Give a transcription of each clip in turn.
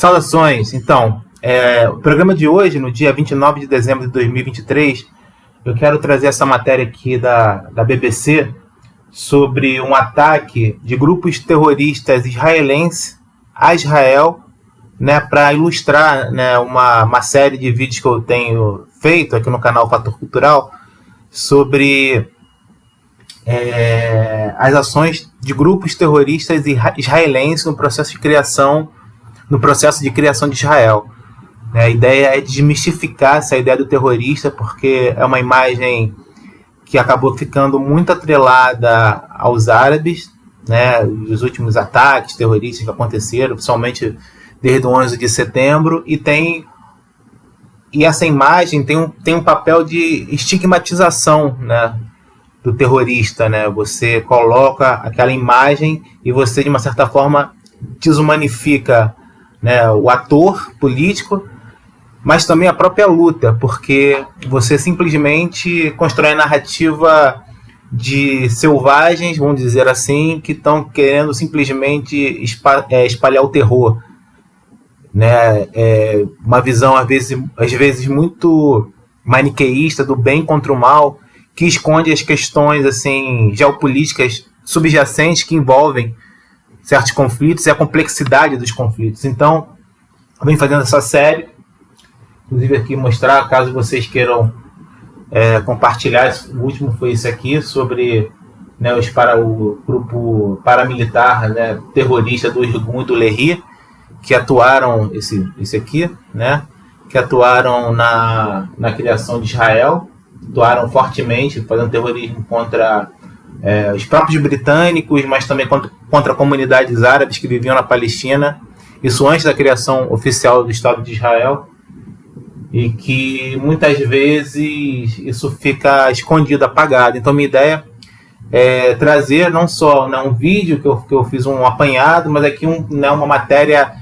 Saudações. Então, o programa de hoje, no dia 29 de dezembro de 2023, eu quero trazer essa matéria aqui da BBC sobre um ataque de grupos terroristas israelenses a Israel, né, para ilustrar, né, uma série de vídeos que eu tenho feito aqui no canal Fator Cultural sobre as ações de grupos terroristas israelenses no processo de criação de Israel. A ideia é desmistificar essa ideia do terrorista, porque é uma imagem que acabou ficando muito atrelada aos árabes, né, os últimos ataques terroristas que aconteceram, principalmente desde o 11 de setembro, e essa imagem tem um papel de estigmatização, né, do terrorista, né? Você coloca aquela imagem e você, de uma certa forma, desumanifica, né, o ator político, mas também a própria luta, porque você simplesmente constrói a narrativa de selvagens, vamos dizer assim, que estão querendo simplesmente espalhar o terror, né? Uma visão às vezes muito maniqueísta do bem contra o mal, que esconde as questões assim geopolíticas subjacentes que envolvem certos conflitos e a complexidade dos conflitos. Então, eu venho fazendo essa série, inclusive aqui mostrar, caso vocês queiram compartilhar. O último foi esse aqui, sobre, né, o grupo paramilitar, né, terrorista do Irgun e do Lehi, que atuaram, esse aqui, né, que atuaram na criação de Israel, atuaram fortemente, fazendo terrorismo contra os próprios britânicos, mas também contra comunidades árabes que viviam na Palestina, isso antes da criação oficial do Estado de Israel, e que muitas vezes isso fica escondido, apagado. Então minha ideia é trazer não só, né, um vídeo que eu fiz um apanhado, mas aqui uma matéria,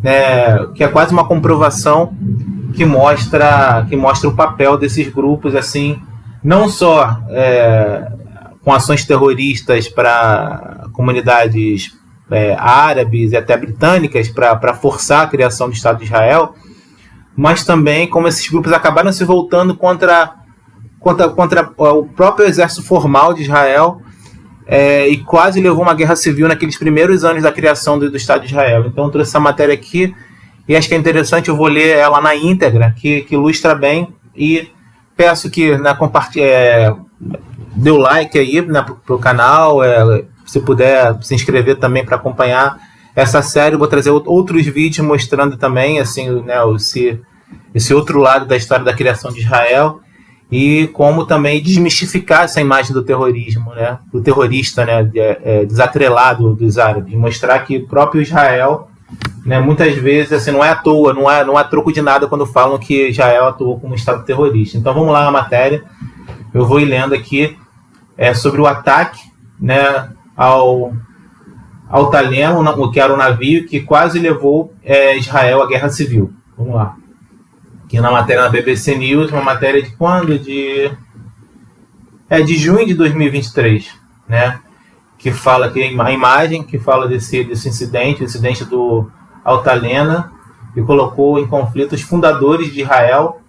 né, que é quase uma comprovação que mostra o papel desses grupos, assim, não só com ações terroristas para comunidades árabes e até britânicas, para forçar a criação do Estado de Israel, mas também como esses grupos acabaram se voltando contra o próprio exército formal de Israel, e quase levou uma guerra civil naqueles primeiros anos da criação do Estado de Israel. Então eu trouxe essa matéria aqui, e acho que é interessante, eu vou ler ela na íntegra, que ilustra bem, e peço que dê o like aí, né, pro canal, se puder se inscrever também para acompanhar essa série. Eu vou trazer outros vídeos mostrando também, assim, né, esse outro lado da história da criação de Israel, e como também desmistificar essa imagem do terrorismo, né, do terrorista, né, desatrelado dos árabes, mostrar que o próprio Israel, né, muitas vezes, assim, não é à toa, não há troco de nada quando falam que Israel atuou como Estado terrorista. Então vamos lá na matéria, eu vou ir lendo aqui sobre o ataque, né, ao Taleno, que era um navio que quase levou Israel à guerra civil. Vamos lá. Aqui na matéria da BBC News, uma matéria de quando? De junho de 2023, né? Que fala que a imagem que fala desse incidente, o incidente do Altalena, e colocou em conflito os fundadores de Israel,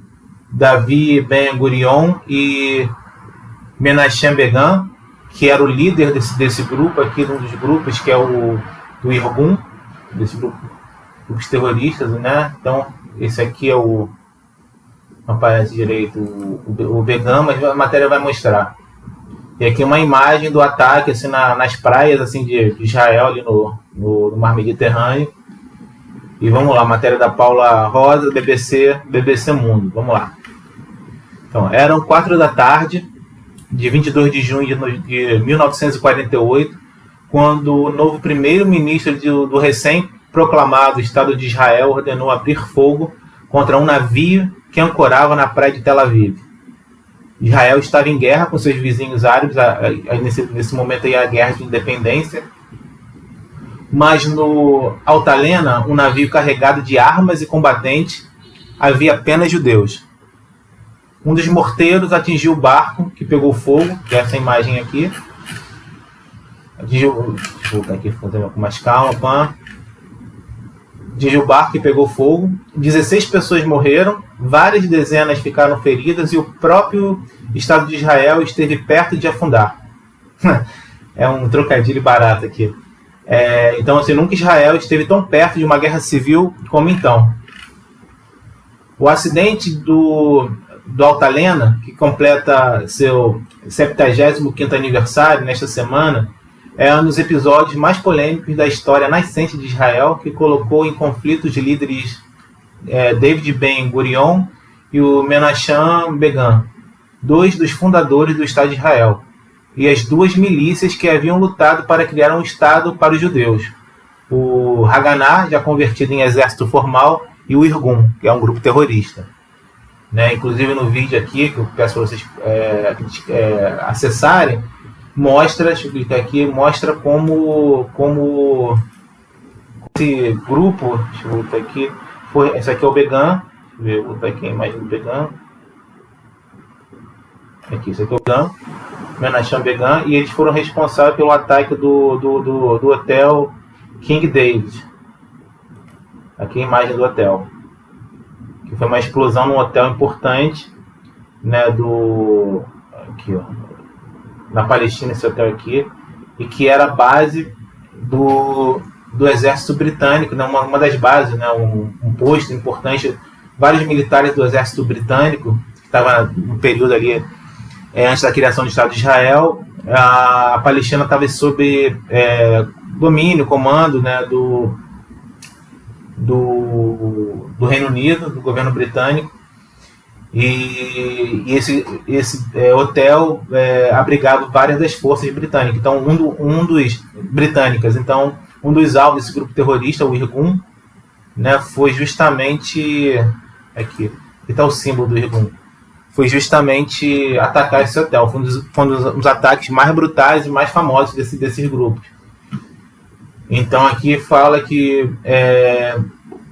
Davi Ben-Gurion e Menachem Begin, que era o líder desse grupo aqui, um dos grupos, que é o do Irgun, desse grupos terroristas, né? Então, esse aqui não aparece direito o Begin, mas a matéria vai mostrar. E aqui uma imagem do ataque, assim, nas praias, assim, de Israel, ali no Mar Mediterrâneo. E vamos lá, matéria da Paula Rosa, BBC Mundo. Vamos lá. Então, eram 4 da tarde, de 22 de junho de 1948, quando o novo primeiro-ministro do recém-proclamado Estado de Israel ordenou abrir fogo contra um navio que ancorava na praia de Tel Aviv. Israel estava em guerra com seus vizinhos árabes, nesse momento aí a guerra de independência, mas no Altalena, um navio carregado de armas e combatentes, havia apenas judeus. Um dos morteiros atingiu o barco, que pegou fogo, que é essa imagem aqui. Deixa eu botar aqui, fazer com mais calma. de o barco que pegou fogo, 16 pessoas morreram, várias dezenas ficaram feridas e o próprio Estado de Israel esteve perto de afundar. É um trocadilho barato aqui. Então, assim, nunca Israel esteve tão perto de uma guerra civil como então. O acidente do Altalena, que completa seu 75º aniversário nesta semana, é um dos episódios mais polêmicos da história nascente de Israel, que colocou em conflito os líderes David Ben Gurion e o Menachem Begin, dois dos fundadores do Estado de Israel, e as duas milícias que haviam lutado para criar um Estado para os judeus, o Haganah, já convertido em exército formal, e o Irgun, que é um grupo terrorista. Inclusive no vídeo aqui, que eu peço para vocês acessarem, mostra, deixa eu clicar aqui, mostra como esse grupo, deixa eu voltar aqui, esse aqui é o Begin, deixa eu botar aqui a imagem do Begin, aqui, esse aqui é o Begin, Menachem Begin, e eles foram responsáveis pelo ataque do hotel King David. Aqui a imagem do hotel, que foi uma explosão num hotel importante, aqui, ó, na Palestina, esse hotel aqui, e que era a base do exército britânico, uma das bases, um posto importante. Vários militares do exército britânico, que estava no período ali, antes da criação do Estado de Israel, a Palestina estava sob domínio, comando do Reino Unido, do governo britânico, e esse hotel abrigava várias das forças britânicas. Então, um dos alvos desse grupo terrorista, o Irgun, foi justamente aqui está o símbolo do Irgun, foi justamente atacar esse hotel. Foi um dos ataques mais brutais e mais famosos desses grupos. Então aqui fala que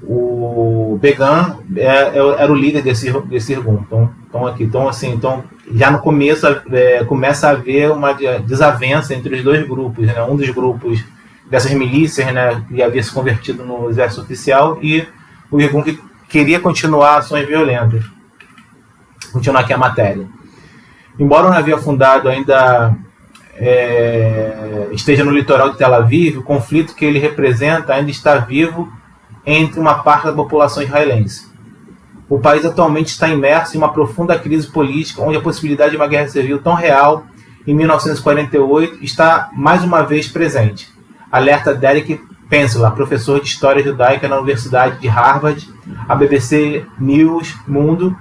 o Begin era o líder desse Irgun. Então já no começo começa a haver uma desavença entre os dois grupos, um dos grupos dessas milícias, que havia se convertido no exército oficial, e o Irgun que queria continuar ações violentas. Continuar aqui a matéria. Embora o navio afundado ainda esteja no litoral de Tel Aviv, o conflito que ele representa ainda está vivo entre uma parte da população israelense. O país atualmente está imerso em uma profunda crise política, onde a possibilidade de uma guerra civil tão real em 1948 está mais uma vez presente. Alerta Derek Pensler, professor de História Judaica na Universidade de Harvard, a BBC News Mundo,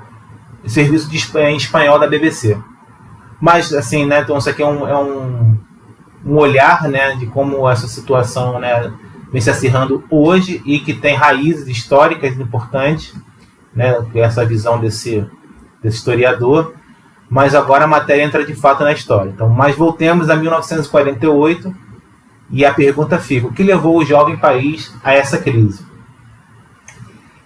serviço em espanhol da BBC. Mas, assim, então isso aqui é um olhar, de como essa situação, vem se acirrando hoje e que tem raízes históricas importantes, essa visão desse historiador. Mas agora a matéria entra de fato na história. Então, mas voltemos a 1948 e a pergunta fica: o que levou o jovem país a essa crise?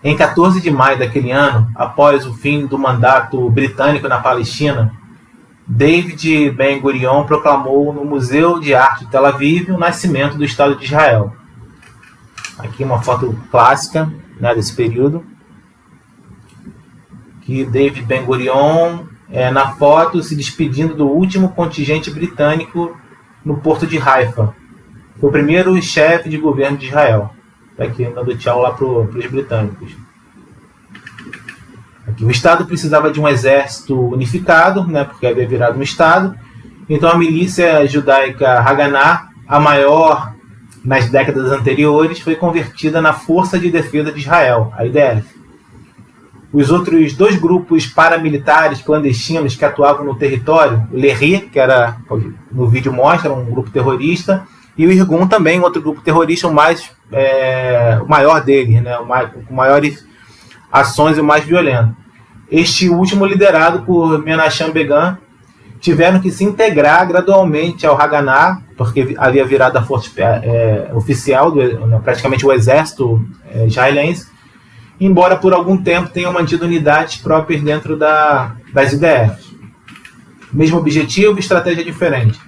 Em 14 de maio daquele ano, após o fim do mandato britânico na Palestina, David Ben Gurion proclamou no Museu de Arte de Tel Aviv o nascimento do Estado de Israel. Aqui uma foto clássica desse período, que David Ben Gurion na foto se despedindo do último contingente britânico no porto de Haifa. Foi o primeiro chefe de governo de Israel. Está aqui dando tchau lá para os britânicos. Aqui, o Estado precisava de um exército unificado, porque havia virado um Estado. Então a milícia judaica Haganah, a maior nas décadas anteriores, foi convertida na Força de Defesa de Israel, a IDF. Os outros dois grupos paramilitares clandestinos que atuavam no território, o Lehi, que era, no vídeo mostra, um grupo terrorista, e o Irgun também, outro grupo terrorista, o maior dele, com maiores ações e o mais violento. Este último, liderado por Menachem Begin, tiveram que se integrar gradualmente ao Haganah, porque havia virado a força oficial, praticamente o exército israelense, embora por algum tempo tenham mantido unidades próprias dentro das IDFs. Mesmo objetivo e estratégia diferente.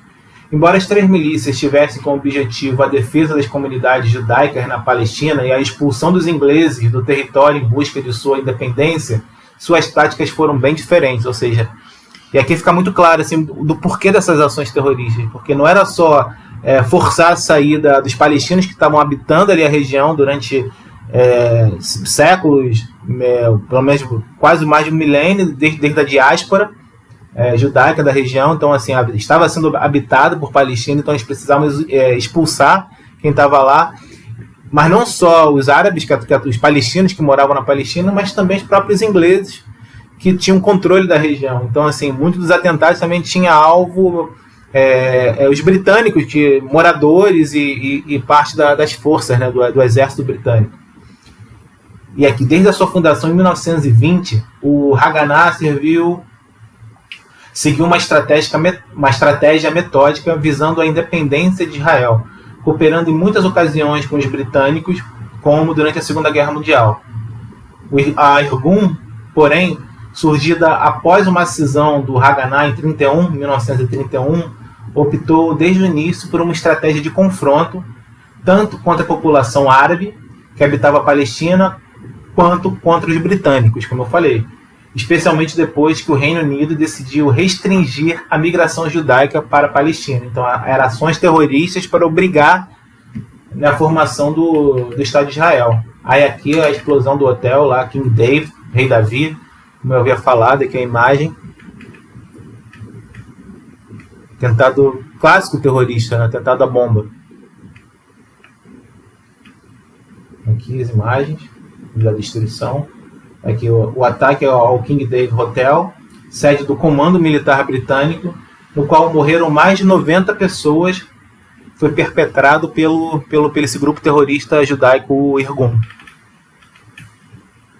Embora as três milícias tivessem como objetivo a defesa das comunidades judaicas na Palestina e a expulsão dos ingleses do território em busca de sua independência, suas táticas foram bem diferentes, ou seja, e aqui fica muito claro assim, do porquê dessas ações terroristas, porque não era só forçar a saída dos palestinos que estavam habitando ali a região durante séculos, pelo menos quase mais de um milênio, desde a diáspora judaica da região, então assim, estava sendo habitada por palestinos, então eles precisavam expulsar quem estava lá, mas não só os árabes, os palestinos que moravam na Palestina, mas também os próprios ingleses que tinham controle da região. Então assim, muitos dos atentados também tinham alvo os britânicos, moradores e parte das forças, né, do exército britânico. E aqui, desde a sua fundação em 1920, o Haganah seguiu uma estratégia metódica visando a independência de Israel, cooperando em muitas ocasiões com os britânicos, como durante a Segunda Guerra Mundial. A Irgun, porém, surgida após uma cisão do Haganah em 1931, optou desde o início por uma estratégia de confronto, tanto contra a população árabe, que habitava a Palestina, quanto contra os britânicos, como eu falei, especialmente depois que o Reino Unido decidiu restringir a migração judaica para a Palestina. Então, eram ações terroristas para obrigar a formação do Estado de Israel. Aí aqui a explosão do hotel lá, King David, Rei Davi, como eu havia falado, aqui a imagem. Tentado clássico terrorista, né? Tentado a bomba. Aqui as imagens da destruição. Aqui o ataque ao King David Hotel, sede do Comando Militar Britânico, no qual morreram mais de 90 pessoas, foi perpetrado pelo esse grupo terrorista judaico Irgun.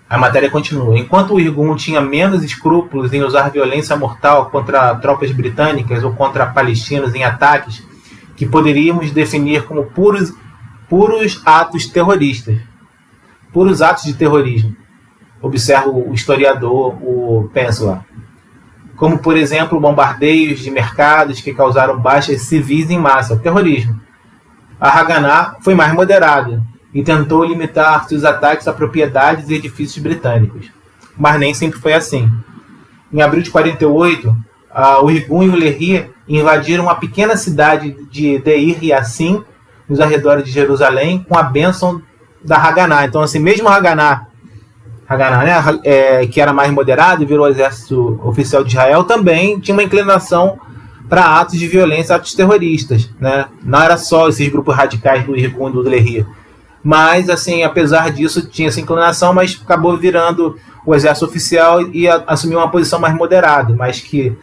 A matéria continua. Enquanto o Irgun tinha menos escrúpulos em usar violência mortal contra tropas britânicas ou contra palestinos em ataques que poderíamos definir como puros atos terroristas, puros atos de terrorismo, observa o historiador, o Peninsula, como, por exemplo, bombardeios de mercados que causaram baixas civis em massa, o terrorismo. A Haganah foi mais moderada e tentou limitar seus ataques a propriedades e edifícios britânicos, mas nem sempre foi assim. Em abril de 48, o Irgun e o Lehi invadiram a pequena cidade de Deir Yassin, nos arredores de Jerusalém, com a bênção da Haganah. Então, assim, mesmo a Haganah, né, que era mais moderado e virou o exército oficial de Israel, também tinha uma inclinação para atos de violência, atos terroristas, né? Não era só esses grupos radicais do Irgun e do Lehi, mas, assim, apesar disso, tinha essa inclinação, mas acabou virando o exército oficial e assumiu uma posição mais moderada, mas que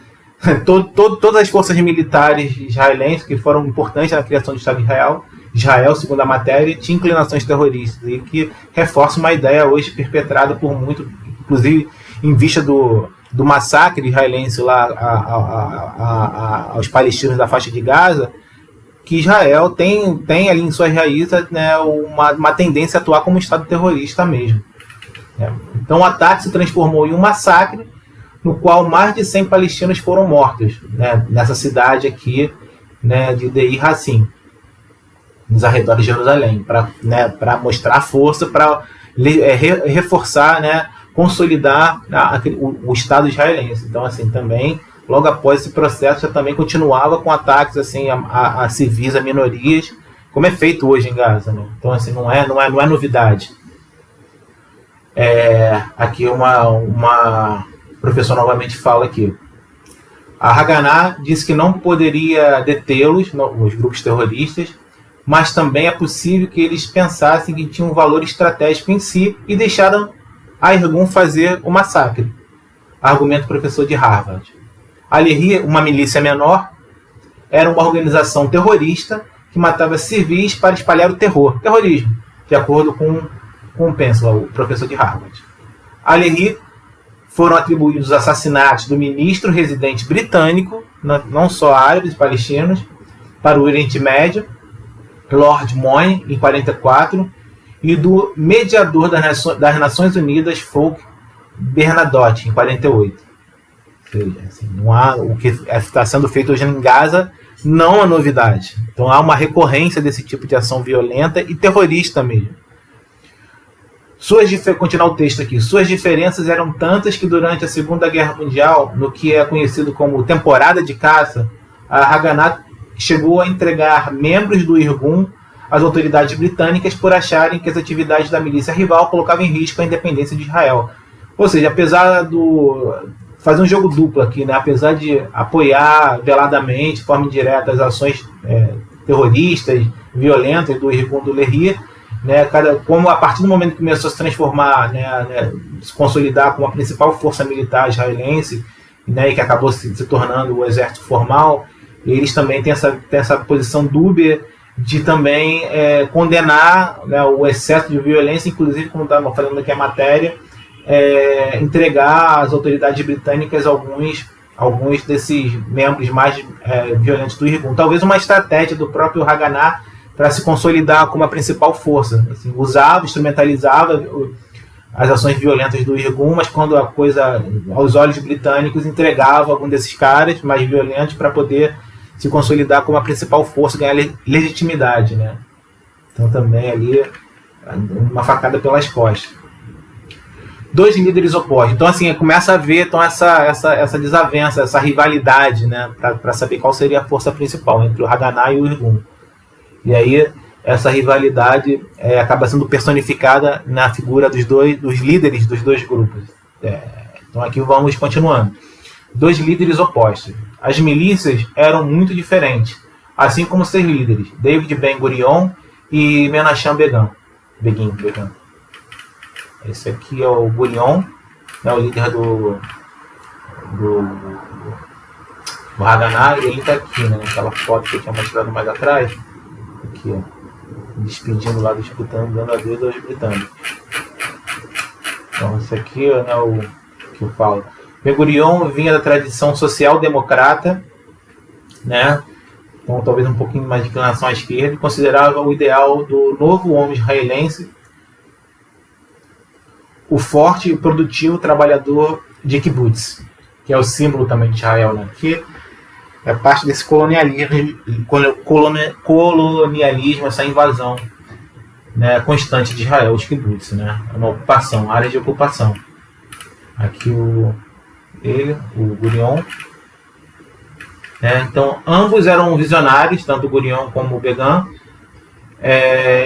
todas as forças militares israelenses que foram importantes na criação do Estado de Israel, segundo a matéria, tinha inclinações terroristas, e que reforça uma ideia hoje perpetrada por muito, inclusive em vista do massacre israelense lá aos palestinos da faixa de Gaza, que Israel tem ali em suas raízes, né, uma tendência a atuar como um Estado terrorista mesmo. Então o ataque se transformou em um massacre, no qual mais de 100 palestinos foram mortos, né, nessa cidade aqui, né, de Deir Yassin, nos arredores de Jerusalém, para mostrar a força, para reforçar, né, consolidar o Estado israelense. Então, assim, também, logo após esse processo, já também continuava com ataques assim, a civis, a minorias, como é feito hoje em Gaza. Né? Então, assim, não é novidade. Aqui uma professora novamente fala aqui. A Haganah disse que não poderia detê-los, os grupos terroristas, mas também é possível que eles pensassem que tinham um valor estratégico em si e deixaram a Irgun fazer o massacre. Argumento do professor de Harvard. A Lehi, uma milícia menor, era uma organização terrorista que matava civis para espalhar o terrorismo, de acordo com o Peninsula, o professor de Harvard. A Lehi foram atribuídos os assassinatos do ministro residente britânico, não só árabes e palestinos, para o Oriente Médio, Lord Moyne, em 1944, e do mediador das Nações Unidas, Folke Bernadotte, em 1948. Ou seja, assim, não há, o que está sendo feito hoje em Gaza não a novidade. Então há uma recorrência desse tipo de ação violenta e terrorista mesmo. Continuar o texto aqui. Suas diferenças eram tantas que durante a Segunda Guerra Mundial, no que é conhecido como temporada de caça, a Haganah chegou a entregar membros do Irgun às autoridades britânicas por acharem que as atividades da milícia rival colocavam em risco a independência de Israel. Ou seja, apesar do... fazer um jogo duplo aqui, né? Apesar de apoiar veladamente, de forma indireta, as ações terroristas, violentas do Irgun do Lehi, né? Como a partir do momento que começou a se transformar, se consolidar como a principal força militar israelense, né? E que acabou se tornando o exército formal, eles também têm essa posição dúbia de também condenar, né, o excesso de violência, inclusive, como estava falando aqui a matéria, entregar às autoridades britânicas alguns desses membros mais violentos do Irgun. Talvez uma estratégia do próprio Haganah para se consolidar como a principal força. Assim, instrumentalizava as ações violentas do Irgun, mas quando a coisa, aos olhos britânicos, entregava algum desses caras mais violentos para poder se consolidar como a principal força, ganhar legitimidade, né? Então também ali uma facada pelas costas. Dois líderes opostos. Então assim, começa a ver essa desavença, essa rivalidade, né? Para saber qual seria a força principal entre o Haganah e o Irgun. E aí essa rivalidade acaba sendo personificada na figura dos líderes dos dois grupos. Então aqui vamos continuando. Dois líderes opostos. As milícias eram muito diferentes, assim como seus líderes, David Ben-Gurion e Menachem Begin. Esse aqui é o Gurion, né, o líder do Haganah, e ele está aqui, né, naquela foto que eu tinha mostrado mais atrás, aqui, ó, despedindo lá dos britânicos, dando adeus aos britânicos. Então esse aqui é, né, o que eu falo. Ben-Gurion vinha da tradição social-democrata, né? Então talvez um pouquinho mais de inclinação à esquerda, e considerava o ideal do novo homem israelense o forte e produtivo trabalhador de kibbutz, que é o símbolo também de Israel, né? Que é parte desse colonialismo, essa invasão, né, constante de Israel, os kibbutz, né? Uma ocupação, área de ocupação. Aqui o Gurion. Então, ambos eram visionários, tanto o Gurion como o Begin,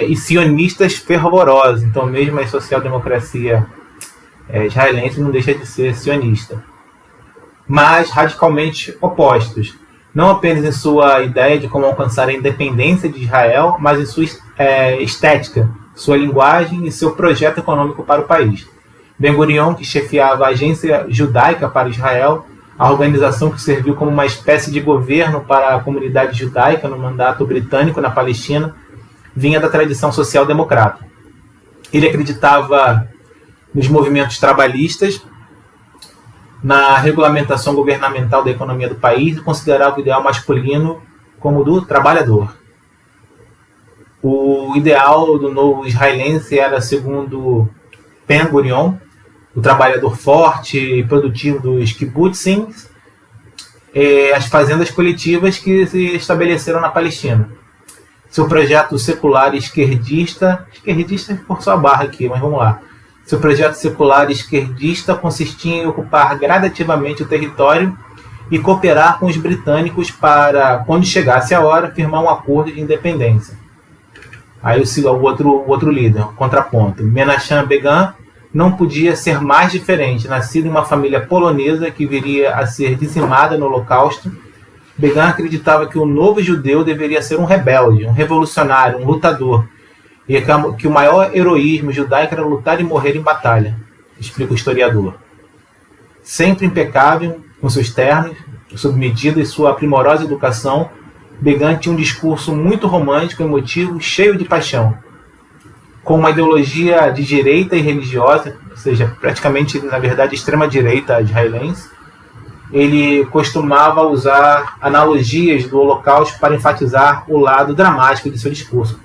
e sionistas fervorosos. Então, mesmo a social-democracia israelense não deixa de ser sionista. Mas radicalmente opostos. Não apenas em sua ideia de como alcançar a independência de Israel, mas em sua estética, sua linguagem e seu projeto econômico para o país. Ben-Gurion, que chefiava a Agência Judaica para Israel, a organização que serviu como uma espécie de governo para a comunidade judaica no mandato britânico na Palestina, vinha da tradição social-democrata. Ele acreditava nos movimentos trabalhistas, na regulamentação governamental da economia do país e considerava o ideal masculino como o do trabalhador. O ideal do novo israelense era, segundo Ben-Gurion, o trabalhador forte e produtivo dos kibbutzim, as fazendas coletivas que se estabeleceram na Palestina. Seu projeto secular esquerdista por sua barra aqui, mas vamos lá. Seu projeto secular esquerdista consistia em ocupar gradativamente o território e cooperar com os britânicos para, quando chegasse a hora, firmar um acordo de independência. Aí o outro líder, o contraponto. Menachem Begin não podia ser mais diferente. Nascido em uma família polonesa que viria a ser dizimada no Holocausto, Begin acreditava que o novo judeu deveria ser um rebelde, um revolucionário, um lutador, e que o maior heroísmo judaico era lutar e morrer em batalha, explica o historiador. Sempre impecável, com seus ternos, sob medida e sua primorosa educação, Begin tinha um discurso muito romântico, emotivo, cheio de paixão. Com uma ideologia de direita e religiosa, ou seja, praticamente, na verdade, extrema-direita israelense, ele costumava usar analogias do Holocausto para enfatizar o lado dramático de seu discurso.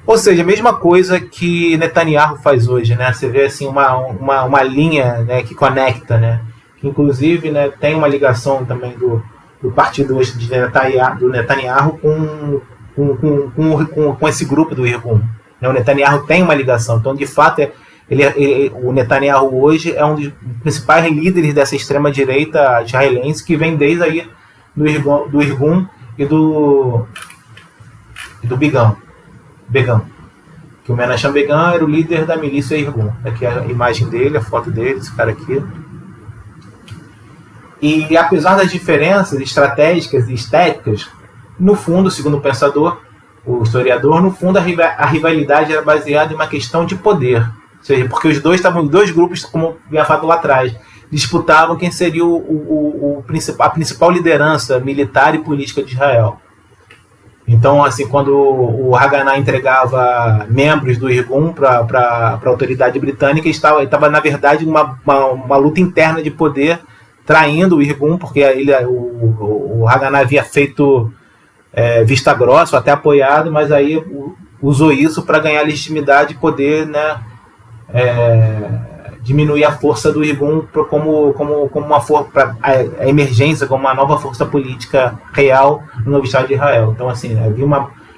Ou seja, a mesma coisa que Netanyahu faz hoje, né? Você vê assim, uma linha, né, que conecta, né? Que inclusive, né, tem uma ligação também do do partido hoje do Netanyahu com esse grupo do Irgun. O Netanyahu tem uma ligação, então de fato o Netanyahu hoje é um dos principais líderes dessa extrema-direita israelense que vem desde aí do Irgun e do Begin. Que o Menachem Begin era o líder da milícia Irgun. Aqui a imagem dele, a foto dele, esse cara aqui. E apesar das diferenças estratégicas e estéticas, no fundo, segundo o pensador, o historiador, no fundo a rivalidade era baseada em uma questão de poder. Ou seja, porque os dois grupos, como havia falado lá atrás, disputavam quem seria a principal liderança militar e política de Israel. Então, assim, quando o Haganah entregava membros do Irgun para a autoridade britânica, estava na verdade, uma luta interna de poder, traindo o Irgun, porque o Haganah havia feito vista grossa, até apoiado, mas aí usou isso para ganhar legitimidade e poder, né, diminuir a força do Irgun como uma força, a emergência como uma nova força política real no novo Estado de Israel. Então, assim,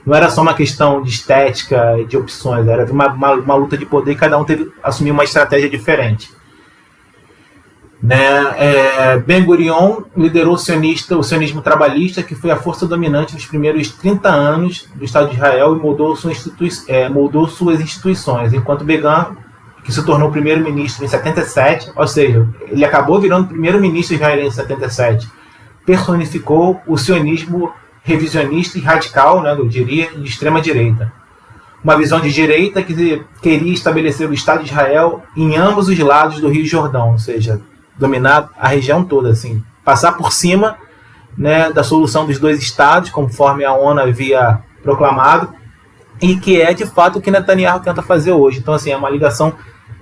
não era só uma questão de estética e de opções, era uma luta de poder e cada um assumir uma estratégia diferente. Ben-Gurion liderou o sionismo trabalhista, que foi a força dominante nos primeiros 30 anos do Estado de Israel e moldou suas instituições, enquanto Begin, que se tornou primeiro-ministro em 77, ou seja, ele acabou virando primeiro-ministro israelense em 77, personificou o sionismo revisionista e radical, né, eu diria, de extrema-direita. Uma visão de direita que queria estabelecer o Estado de Israel em ambos os lados do Rio Jordão, ou seja, dominar a região toda, assim, passar por cima, né, da solução dos dois estados, conforme a ONU havia proclamado, e que é de fato o que Netanyahu tenta fazer hoje. Então, assim, é uma ligação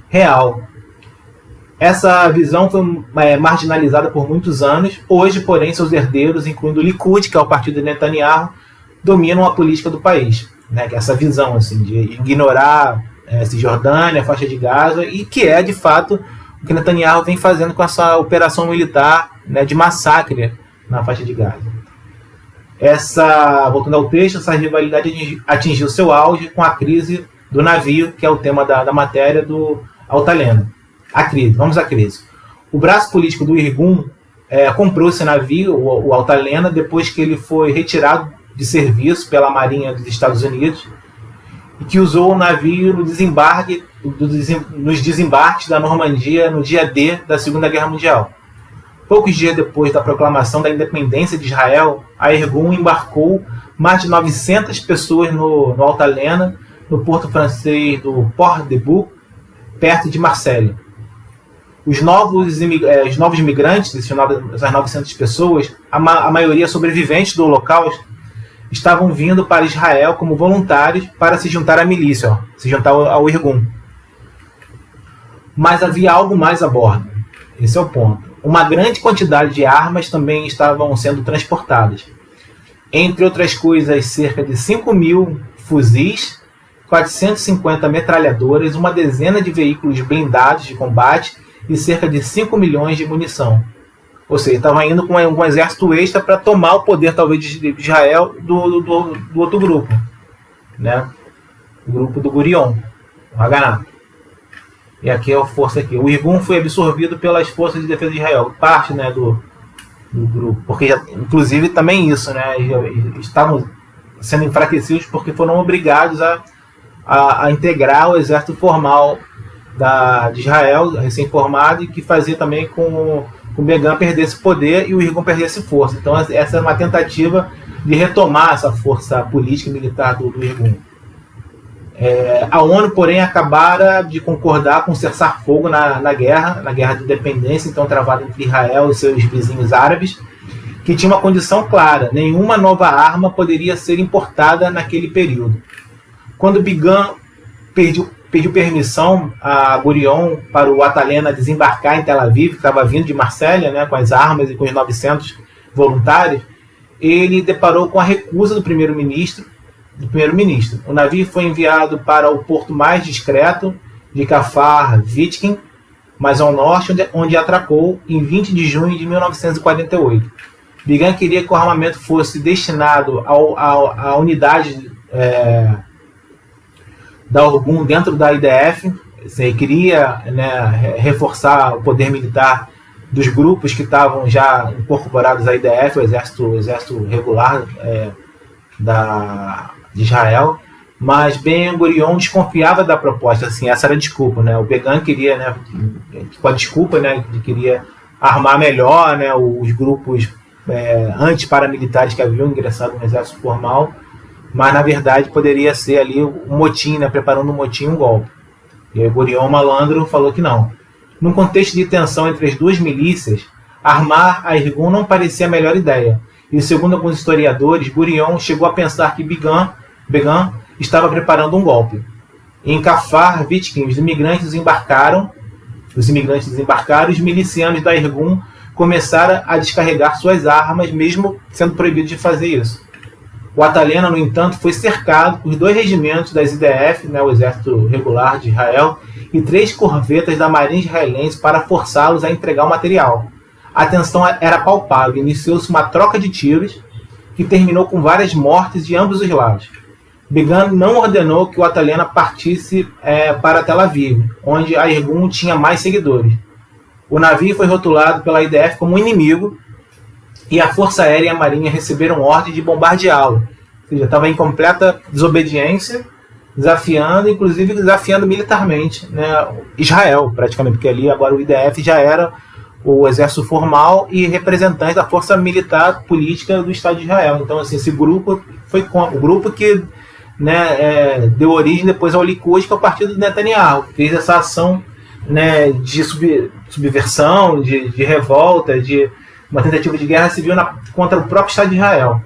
real. Essa visão foi marginalizada por muitos anos. Hoje, porém, seus herdeiros, incluindo o Likud, que é o partido de Netanyahu, dominam a política do país, né? Essa visão assim, de ignorar Cisjordânia, a faixa de Gaza, e que é, de fato, o que Netanyahu vem fazendo com essa operação militar, né, de massacre na faixa de Gaza. Voltando ao texto, essa rivalidade atingiu seu auge com a crise do navio, que é o tema da matéria do Altalena. Vamos à crise. O braço político do Irgun comprou esse navio, o Altalena, depois que ele foi retirado de serviço pela Marinha dos Estados Unidos e que usou o navio nos desembarques da Normandia no dia D da Segunda Guerra Mundial. Poucos dias depois da proclamação da independência de Israel, a Irgun embarcou mais de 900 pessoas no Altalena, no porto francês do Port de Bouc, perto de Marselha. Os novos imigrantes, essas 900 pessoas, a maioria sobreviventes do Holocausto, estavam vindo para Israel como voluntários para se juntar à milícia, se juntar ao Irgun. Mas havia algo mais a bordo. Esse é o ponto. Uma grande quantidade de armas também estavam sendo transportadas. Entre outras coisas, cerca de 5.000 fuzis, 450 metralhadoras, uma dezena de veículos blindados de combate e cerca de 5 milhões de munição. Ou seja, estava indo com um exército extra para tomar o poder, talvez, de Israel do outro grupo, né? O grupo do Gurion, o Haganah. E aqui é a força aqui. O Irgun foi absorvido pelas forças de defesa de Israel, parte, né, do grupo. Porque, inclusive, também isso, né? Estavam sendo enfraquecidos porque foram obrigados a integrar o exército formal de Israel, recém-formado, e que fazia também com o Begin perdesse poder e o Irgun perdesse força. Então essa é uma tentativa de retomar essa força política e militar do Irgun. A ONU, porém, acabara de concordar com o cessar-fogo na guerra de independência, então travada entre Israel e seus vizinhos árabes, que tinha uma condição clara: nenhuma nova arma poderia ser importada naquele período. Quando Begin pediu permissão a Gurion para o Altalena desembarcar em Tel Aviv, que estava vindo de Marselha, né, com as armas e com os 900 voluntários, ele deparou com a recusa do primeiro-ministro. O navio foi enviado para o porto mais discreto de Kfar Vitkin, mais ao norte, onde atracou em 20 de junho de 1948. Bigan queria que o armamento fosse destinado à unidade da Orgun dentro da IDF. Ele queria, né, reforçar o poder militar dos grupos que estavam já incorporados à IDF, o exército regular de Israel. Mas Ben-Gurion desconfiava da proposta, assim, essa era a desculpa, né? O Begin queria, né, com a desculpa, né, de queria armar melhor, né, os grupos antiparamilitares que haviam ingressado no exército formal, mas na verdade poderia ser ali um motim, né, preparando um motim, um golpe. E aí Gurion, malandro, falou que não. Num contexto de tensão entre as duas milícias, armar a Irgun não parecia a melhor ideia. E segundo alguns historiadores, Gurion chegou a pensar que Begin estava preparando um golpe. Em Kafar Vitkin, os imigrantes desembarcaram e os milicianos da Irgun começaram a descarregar suas armas, mesmo sendo proibidos de fazer isso. O Atalena, no entanto, foi cercado por 2 regimentos das IDF, né, o Exército Regular de Israel, e 3 corvetas da Marinha Israelense para forçá-los a entregar o material. A tensão era palpável, iniciou-se uma troca de tiros que terminou com várias mortes de ambos os lados. Begin não ordenou que o Atalena partisse para Tel Aviv, onde a Irgun tinha mais seguidores. O navio foi rotulado pela IDF como inimigo e a Força Aérea e a Marinha receberam ordem de bombardeá-lo. Ou seja, estava em completa desobediência, inclusive desafiando militarmente, né, Israel, praticamente, porque ali agora o IDF já era o exército formal e representante da força militar política do Estado de Israel. Então, assim, esse grupo foi o grupo que, né, deu origem depois ao Likud, que é o partido de Netanyahu, que fez essa ação, né, de subversão, de revolta, de uma tentativa de guerra civil contra o próprio Estado de Israel.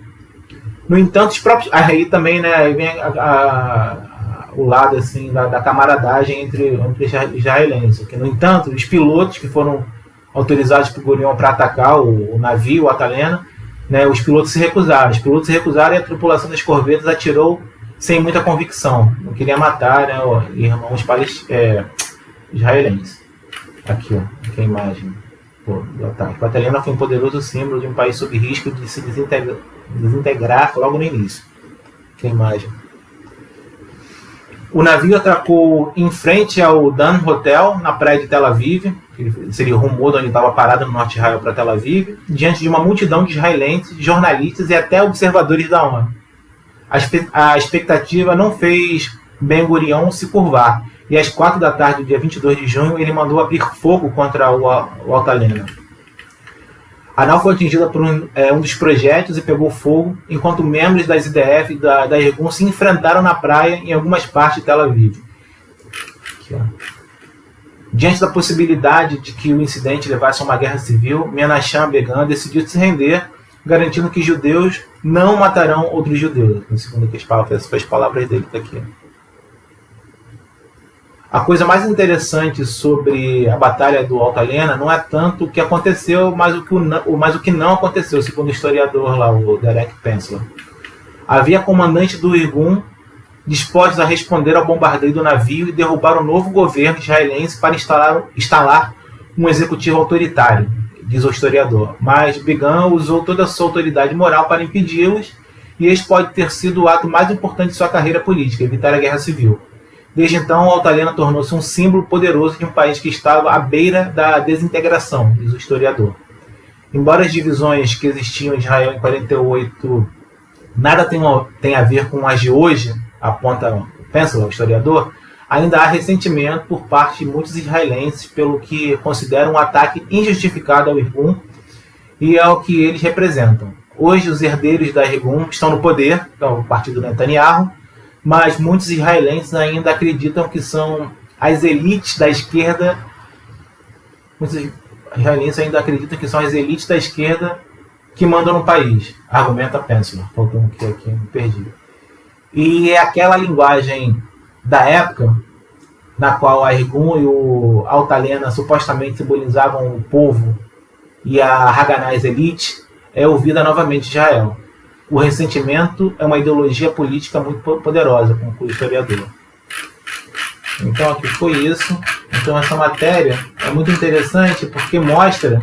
No entanto, aí também, né, aí vem o lado assim, da camaradagem entre israelenses. Que, no entanto, os pilotos que foram autorizados por Gurion para atacar o navio, o Atalena, né, os pilotos se recusaram. Os pilotos se recusaram e a tripulação das corvetas atirou sem muita convicção. Não queria matar, né, irmãos israelenses. Aqui, a imagem do ataque. O Atalena foi um poderoso símbolo de um país sob risco de se desintegrar logo no início. Aqui a imagem. O navio atracou em frente ao Dan Hotel, na praia de Tel Aviv, que seria o rumo onde estava parado no norte de Israel para Tel Aviv, diante de uma multidão de israelenses, jornalistas e até observadores da ONU. A expectativa não fez Ben-Gurion se curvar, e às 4 da tarde do dia 22 de junho ele mandou abrir fogo contra o Altalena. A nau foi atingida por um dos projéteis e pegou fogo, enquanto membros das IDF e da Irgun se enfrentaram na praia em algumas partes de Tel Aviv. Aqui, ó. Diante da possibilidade de que o incidente levasse a uma guerra civil, Menachem Begin decidiu se render, garantindo que judeus não matarão outros judeus. Segundo as palavras dele aqui. A coisa mais interessante sobre a batalha do Altalena não é tanto o que aconteceu, mas o que não aconteceu, segundo o historiador lá, o Derek Penzler. Havia comandantes do Irgun dispostos a responder ao bombardeio do navio e derrubar o novo governo israelense para instalar um executivo autoritário, diz o historiador. Mas Begin usou toda a sua autoridade moral para impedi-los, e este pode ter sido o ato mais importante de sua carreira política, evitar a guerra civil. Desde então, o Altalena tornou-se um símbolo poderoso de um país que estava à beira da desintegração, diz o historiador. Embora as divisões que existiam em Israel em 48 nada tenha a ver com as de hoje, aponta Penzler, o historiador, ainda há ressentimento por parte de muitos israelenses pelo que consideram um ataque injustificado ao Irgun e ao que eles representam. Hoje, os herdeiros da Irgun estão no poder, então, o partido Netanyahu, mas muitos israelenses ainda acreditam que são as elites da esquerda. Muitos israelenses ainda acreditam que são as elites da esquerda que mandam no país, argumenta Penzler. Faltou um aqui, me perdi. E é aquela linguagem da época, na qual a Irgun e o Altalena supostamente simbolizavam o povo e a Haganah elite, é ouvida novamente em Israel. O ressentimento é uma ideologia política muito poderosa, conclui o historiador. Então aqui foi isso. Então essa matéria é muito interessante porque mostra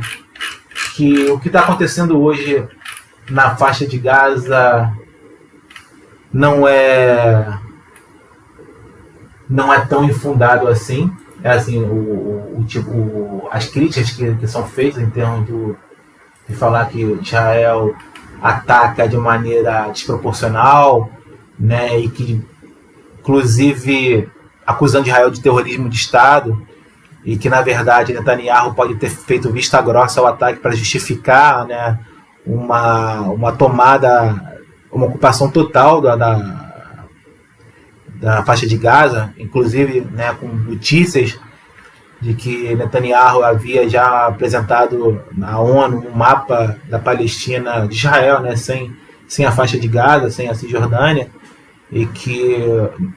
que o que está acontecendo hoje na faixa de Gaza não é tão infundado assim. É assim, as críticas que são feitas em termos de falar que Israel ataca de maneira desproporcional, né, e que, inclusive, acusando Israel de terrorismo de Estado, e que, na verdade, Netanyahu pode ter feito vista grossa ao ataque para justificar, né, uma tomada, uma ocupação total da faixa de Gaza, inclusive, né, com notícias de que Netanyahu havia já apresentado à ONU um mapa da Palestina, de Israel, né, sem a faixa de Gaza, sem a Cisjordânia, e que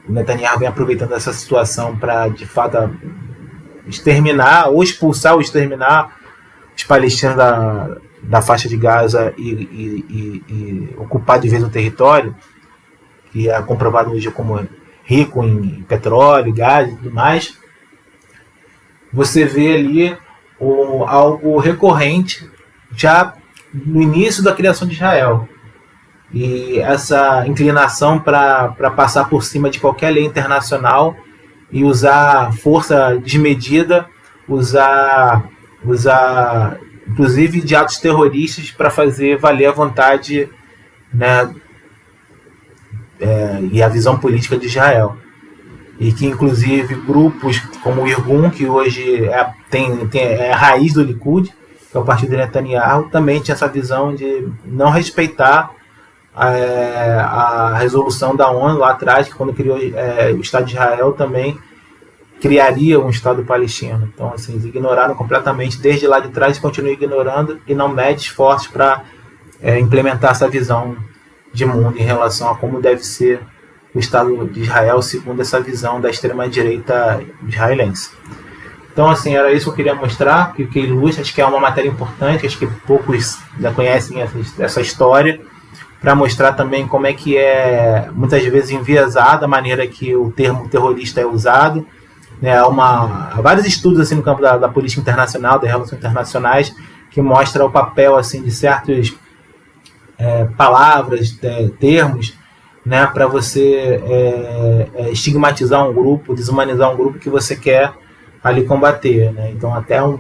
Netanyahu vem aproveitando essa situação para, de fato, exterminar ou expulsar ou exterminar os palestinos da faixa de Gaza e ocupar de vez o território, que é comprovado hoje como rico em petróleo, gás e tudo mais. Você vê ali algo recorrente já no início da criação de Israel. E essa inclinação para passar por cima de qualquer lei internacional e usar força desmedida, usar inclusive de atos terroristas para fazer valer a vontade, né, e a visão política de Israel. E que, inclusive, grupos como o Irgun, que hoje é a raiz do Likud, que é o partido de Netanyahu, também tinha essa visão de não respeitar a resolução da ONU lá atrás, que quando criou o Estado de Israel também criaria um Estado palestino. Então, assim, eles ignoraram completamente desde lá de trás e continuam ignorando e não medem esforços para implementar essa visão de mundo em relação a como deve ser o Estado de Israel segundo essa visão da extrema-direita israelense. Então, assim, era isso que eu queria mostrar, que ilustra, acho que é uma matéria importante, acho que poucos já conhecem essa história, para mostrar também como é que é, muitas vezes, enviesada a maneira que o termo terrorista é usado. Né, há vários estudos assim, no campo da política internacional, das relações internacionais, que mostra o papel assim, de certas palavras, termos, né, para você estigmatizar um grupo, desumanizar um grupo que você quer ali combater. Né? Então, até um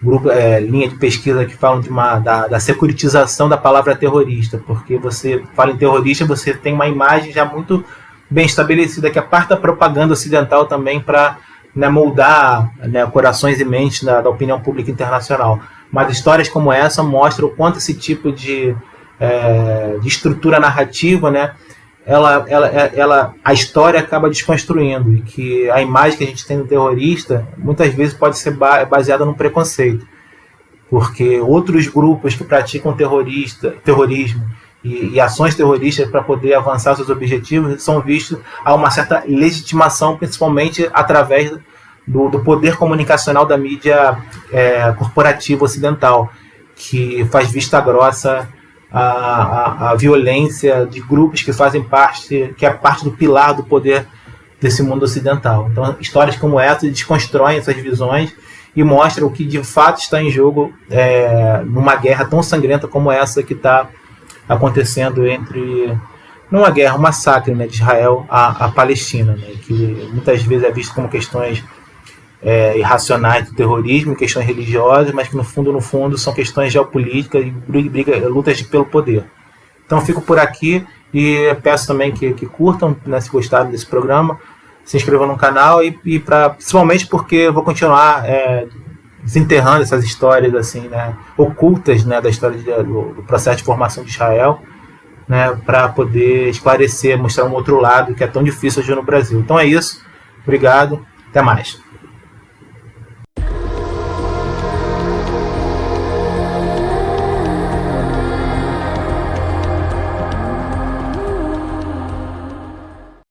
grupo, linha de pesquisa que falam da securitização da palavra terrorista, porque você fala em terrorista, você tem uma imagem já muito bem estabelecida, que é parte da propaganda ocidental também para, né, moldar, né, corações e mentes da opinião pública internacional. Mas histórias como essa mostram o quanto esse tipo de estrutura narrativa, né, a história acaba desconstruindo, e que a imagem que a gente tem do terrorista muitas vezes pode ser baseada num preconceito, porque outros grupos que praticam terrorismo e ações terroristas para poder avançar seus objetivos são vistos a uma certa legitimação, principalmente através do poder comunicacional da mídia corporativa ocidental, que faz vista grossa a violência de grupos que fazem parte, que é parte do pilar do poder desse mundo ocidental. Então, histórias como essa desconstroem essas visões e mostram o que de fato está em jogo numa guerra tão sangrenta como essa que está acontecendo numa guerra, um massacre, né, de Israel à Palestina, né, que muitas vezes é visto como questões irracionais do terrorismo, questões religiosas, mas que no fundo são questões geopolíticas e lutas pelo poder. Então fico por aqui e peço também que curtam, né, se gostaram desse programa, se inscrevam no canal principalmente porque eu vou continuar desenterrando essas histórias assim, né, ocultas, né, da história do processo de formação de Israel, né, para poder esclarecer, mostrar um outro lado que é tão difícil hoje no Brasil. Então é isso, obrigado, até mais.